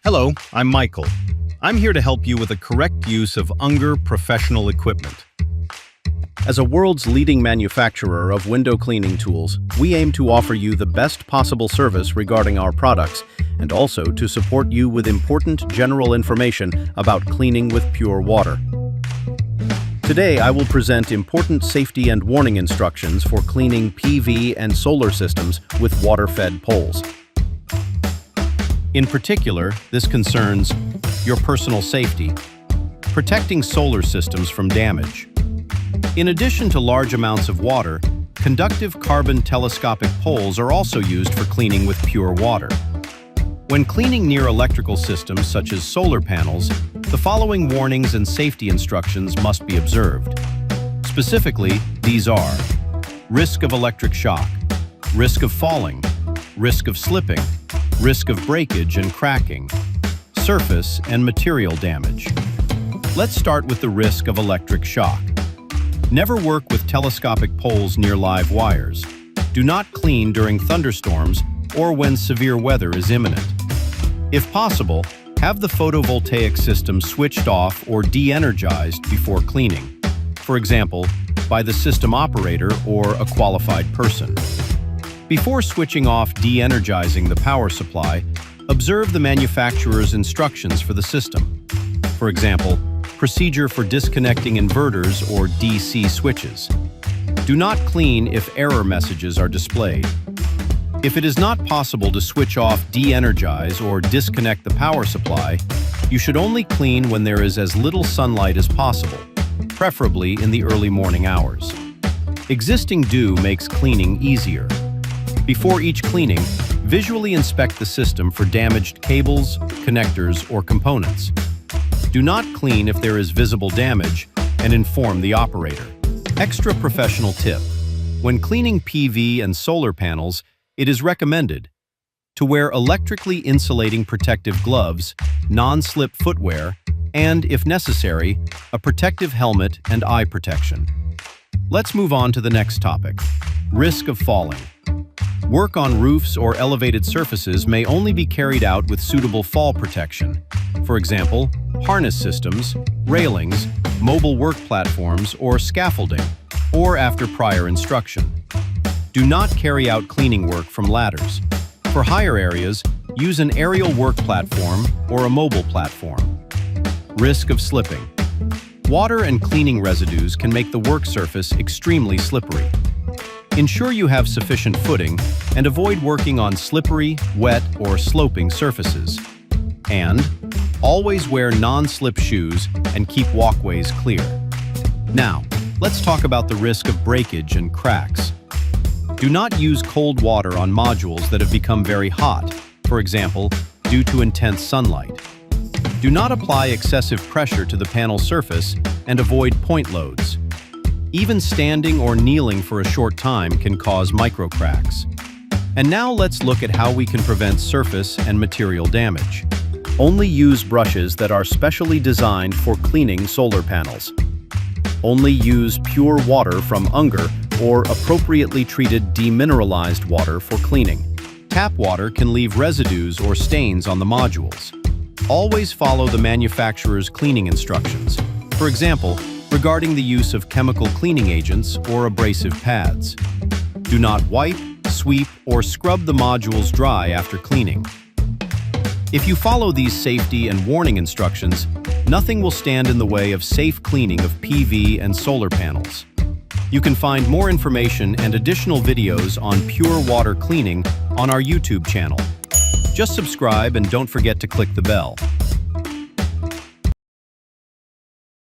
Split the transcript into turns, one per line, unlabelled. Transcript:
Hello, I'm Michael. I'm here to help you with a correct use of UNGER professional equipment. As a world's leading manufacturer of window cleaning tools, we aim to offer you the best possible service regarding our products and also to support you with important general information about cleaning with pure water. Today, I will present important safety and warning instructions for cleaning PV and solar systems with water-fed poles. In particular, this concerns your personal safety, protecting solar systems from damage. In addition to large amounts of water, conductive carbon telescopic poles are also used for cleaning with pure water. When cleaning near electrical systems such as solar panels, the following warnings and safety instructions must be observed. Specifically, these are: risk of electric shock, risk of falling, risk of slipping, risk of breakage and cracking, surface and material damage. Let's start with the risk of electric shock. Never work with telescopic poles near live wires. Do not clean during thunderstorms or when severe weather is imminent. If possible, have the photovoltaic system switched off or de-energized before cleaning, for example, by the system operator or a qualified person. Before switching off de-energizing the power supply, observe the manufacturer's instructions for the system. For example, procedure for disconnecting inverters or DC switches. Do not clean if error messages are displayed. If it is not possible to switch off de-energize or disconnect the power supply, you should only clean when there is as little sunlight as possible, preferably in the early morning hours. Existing dew makes cleaning easier. Before each cleaning, visually inspect the system for damaged cables, connectors, or components. Do not clean if there is visible damage and inform the operator. Extra professional tip: when cleaning PV and solar panels, it is recommended to wear electrically insulating protective gloves, non-slip footwear, and, if necessary, a protective helmet and eye protection. Let's move on to the next topic: risk of falling. Work on roofs or elevated surfaces may only be carried out with suitable fall protection. For example, harness systems, railings, mobile work platforms, or scaffolding, or after prior instruction. Do not carry out cleaning work from ladders. For higher areas, use an aerial work platform or a mobile platform. Risk of slipping. Water and cleaning residues can make the work surface extremely slippery. Ensure you have sufficient footing and avoid working on slippery, wet, or sloping surfaces. And always wear non-slip shoes and keep walkways clear. Now, let's talk about the risk of breakage and cracks. Do not use cold water on modules that have become very hot, for example, due to intense sunlight. Do not apply excessive pressure to the panel surface and avoid point loads. Even standing or kneeling for a short time can cause microcracks. And now let's look at how we can prevent surface and material damage. Only use brushes that are specially designed for cleaning solar panels. Only use pure water from UNGER or appropriately treated demineralized water for cleaning. Tap water can leave residues or stains on the modules. Always follow the manufacturer's cleaning instructions. For example, regarding the use of chemical cleaning agents or abrasive pads. Do not wipe, sweep, or scrub the modules dry after cleaning. If you follow these safety and warning instructions, nothing will stand in the way of safe cleaning of PV and solar panels. You can find more information and additional videos on pure water cleaning on our YouTube channel. Just subscribe and don't forget to click the bell.